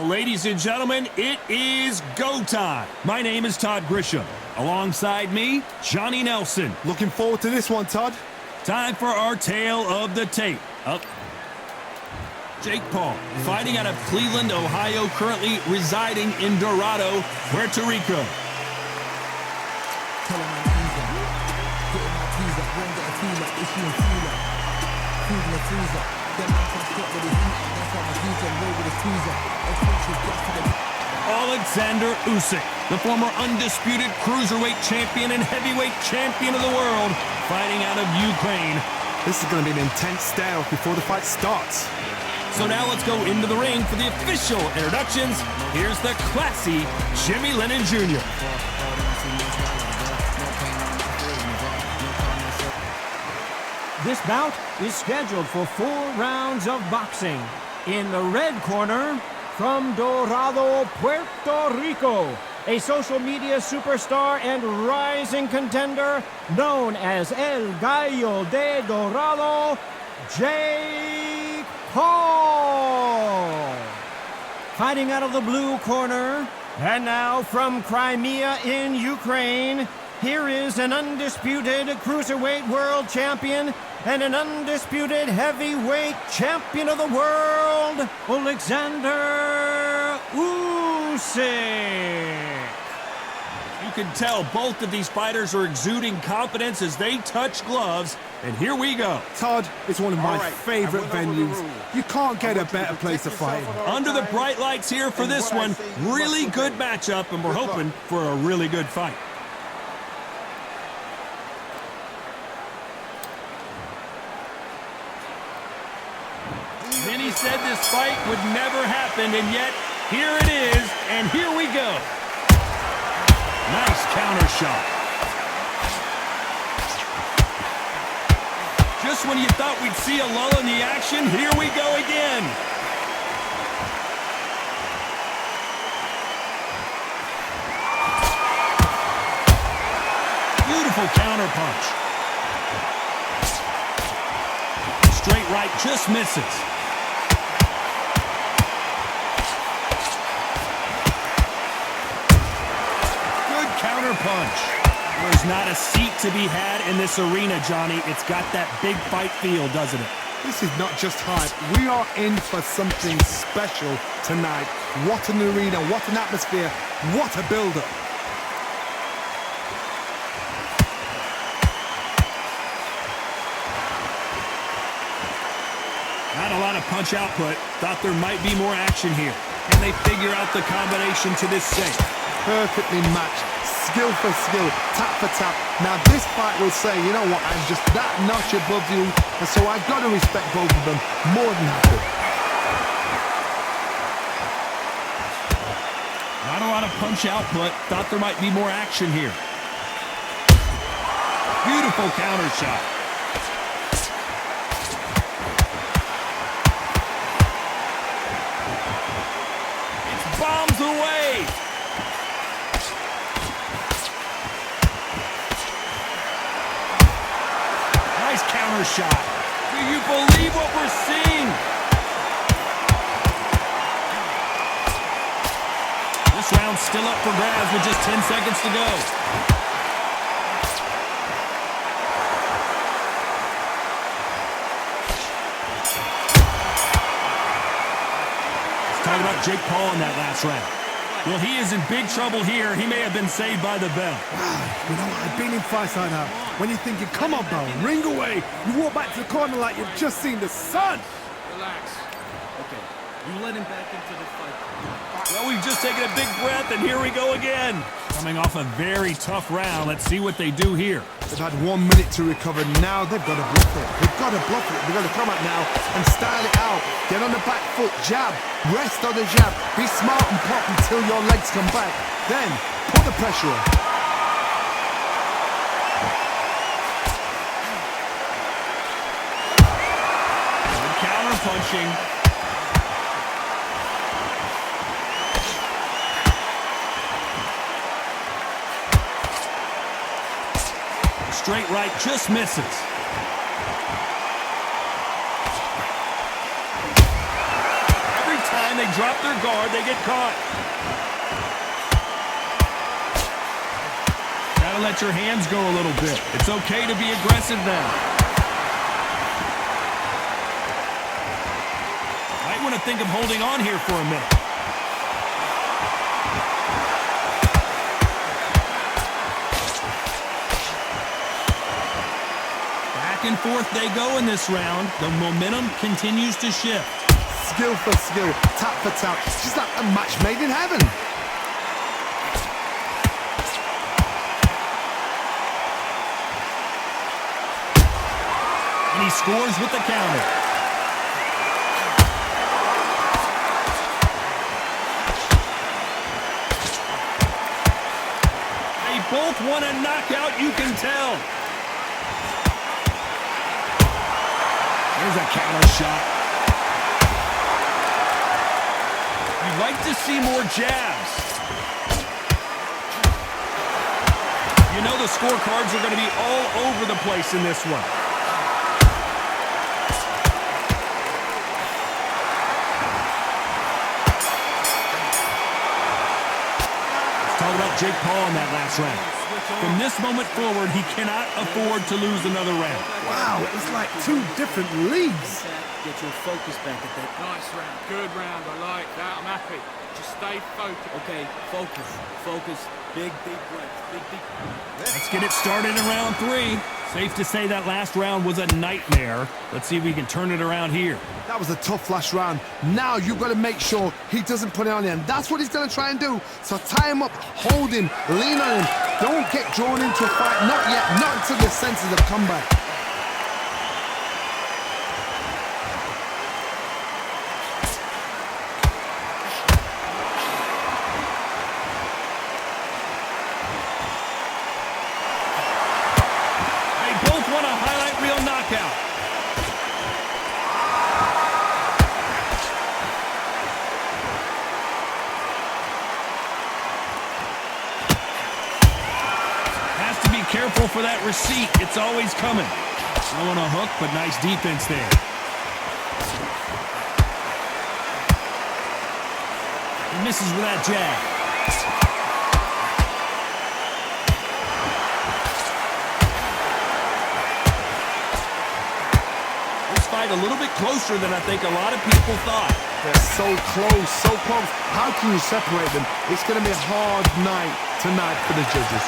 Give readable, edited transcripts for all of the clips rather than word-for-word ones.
Well, ladies and gentlemen, it is go time. My name is Todd Grisham. Alongside me, Johnny Nelson. Looking forward to this one, Todd. Time for our tale of the tape. Jake Paul, fighting out of Cleveland, Ohio, currently residing in Dorado, Puerto Rico. Oleksandr Usyk, the former undisputed cruiserweight champion and heavyweight champion of the world, fighting out of Ukraine. This is going to be an intense standoff before the fight starts. So now let's go into the ring for the official introductions. Here's the classy Jimmy Lennon Jr. This bout is scheduled for 4 rounds of boxing. In the red corner, from Dorado, Puerto Rico, a social media superstar and rising contender known as El Gallo de Dorado, Jake Paul. Fighting out of the blue corner, and now from Crimea in Ukraine, here is an undisputed cruiserweight world champion and an undisputed heavyweight champion of the world, Oleksandr Usyk. You can tell both of these fighters are exuding confidence as they touch gloves. And here we go. Todd, it's one of my favorite venues. You can't get a better place to fight in. Under the bright lights here for this one. Really good matchup, and we're hoping for a really good fight. Many said this fight would never happen, and yet here it is, and here we go. Nice counter shot. Just when you thought we'd see a lull in the action, here we go again. Beautiful counter punch. Straight right just misses. Good counter punch. There's not a seat to be had in this arena, Johnny. It's got that big fight feel, doesn't it? This is not just hype. We are in for something special tonight. What an arena, what an atmosphere, what a build-up. Not a lot of punch output. Thought there might be more action here. Can they figure out the combination to this safe? Perfectly matched. Skill for skill, tap for tap. Now this fight will say, you know what, I'm just that notch above you, and so I've got to respect both of them more than happy. Not a lot of punch output. Thought there might be more action here. Beautiful counter shot. It's bombs away. Counter shot. Do you believe what we're seeing? This round's still up for grabs with just 10 seconds to go. Let's talk about Jake Paul in that last round. Well, he is in big trouble here. He may have been saved by the bell. Wow, you know what? I've been in fights like that. When you're thinking, come on, Bell, ring away. You walk back to the corner like you've just seen the sun. Relax. Okay, you let him back into the fight. Well, we've just taken a big breath, and here we go again. Coming off a very tough round. Let's see what they do here. They've had 1 minute to recover. Now they've got to bluff it. They've got to bluff it. They've got to come out now and style it out. Get on the back foot, jab, rest on the jab. Be smart and pop until your legs come back. Then put the pressure on. Good counter punching. Straight right just misses. Every time they drop their guard, they get caught. Gotta let your hands go a little bit. It's okay to be aggressive now. Might want to think of holding on here for a minute. Back and forth they go in this round. The momentum continues to shift. Skill for skill, tap for tap. It's just like a match made in heaven. And he scores with the counter. They both want a knockout, you can tell. There's a counter shot. You'd like to see more jabs. You know the scorecards are going to be all over the place in this one. Let's talk about Jake Paul in that last round. From this moment forward, he cannot afford to lose another round. Wow, it's like two different leagues. Get your focus back at that. Nice round, good round, I like that, I'm happy. Just stay focused. Okay, focus, focus. Big, deep breaths. Big, deep breaths. Let's get it started in round 3. Safe to say that last round was a nightmare. Let's see if we can turn it around here. That was a tough last round. Now you've got to make sure he doesn't put it on him. That's what he's going to try and do. So tie him up, hold him, lean on him. Don't get drawn into a fight. Not yet. Not until your senses have come back. They both want a highlight reel knockout. Has to be careful for that receipt. It's always coming. Throwing a hook, but nice defense there. He misses with that jab. This fight a little bit closer than I think a lot of people thought. They're so close, so close. How can you separate them? It's going to be a hard night tonight for the judges.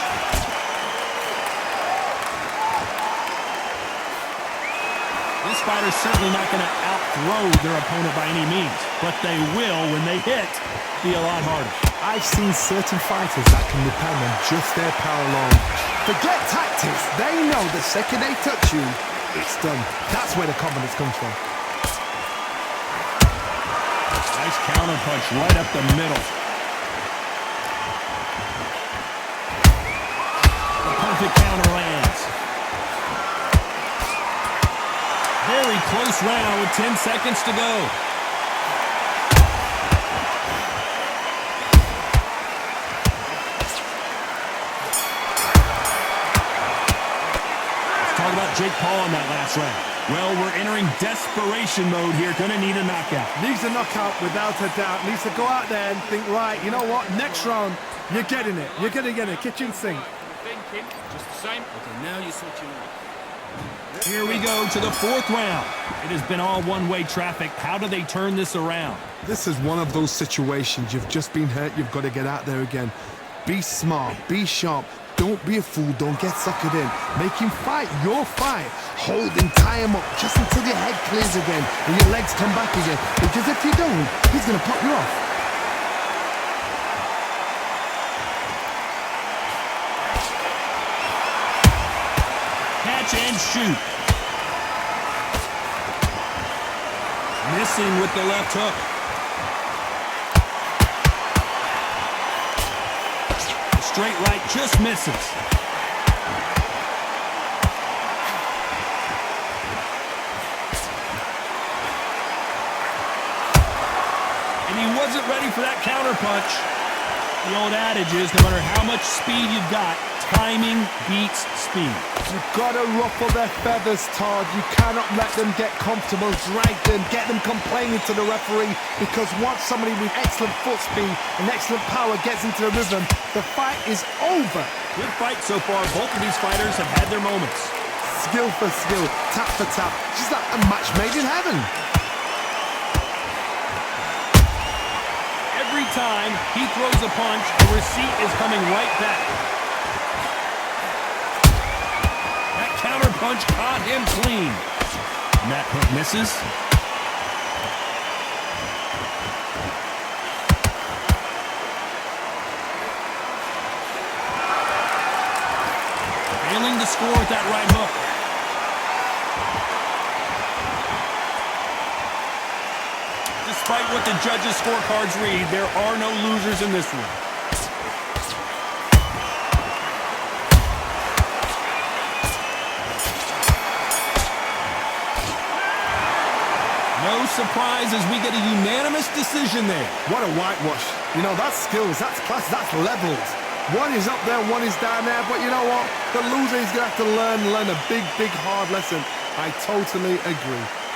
This fighter's certainly not going to outthrow their opponent by any means, but they will, when they hit, be a lot harder. I've seen certain fighters that can depend on just their power alone. Forget tactics. They know the second they touch you, it's done. That's where the confidence comes from. Nice counter punch right up the middle. The perfect counter lands. Very close round with 10 seconds to go. Let's talk about Jake Paul in that last round. Well, we're entering desperation mode here. Gonna need a knockout. Needs a knockout without a doubt. Needs to go out there and think, right, you know what? Next round, you're getting it. You're going to get it. Kitchen sink. Thinking, just the same. Okay, now you're switching up. Here we go to the 4th round. It has been all one-way traffic. How do they turn this around? This is one of those situations. You've just been hurt. You've got to get out there again. Be smart. Be sharp. Don't be a fool. Don't get suckered in. Make him fight your fight. Hold him, tie him up just until your head clears again and your legs come back again. Because if you don't, he's going to pop you off. Catch and shoot. Missing with the left hook. The straight right just misses. And he wasn't ready for that counter punch. The old adage is, no matter how much speed you've got, timing beats speed. You've got to ruffle their feathers, Todd. You cannot let them get comfortable, drag them, get them complaining to the referee, because once somebody with excellent foot speed and excellent power gets into the rhythm, the fight is over. Good fight so far. Both of these fighters have had their moments. Skill for skill, tap for tap. She's like a match made in heaven. Every time he throws a punch, the receipt is coming right back. That counter punch caught him clean. And that hook misses. Failing to score with that right hook. Despite what the judges' scorecards read, there are no losers in this one. No surprise as we get a unanimous decision there. What a whitewash. You know, that's skills, that's class, that's levels. One is up there, one is down there, but you know what? The loser is going to have to learn a big, hard lesson. I totally agree.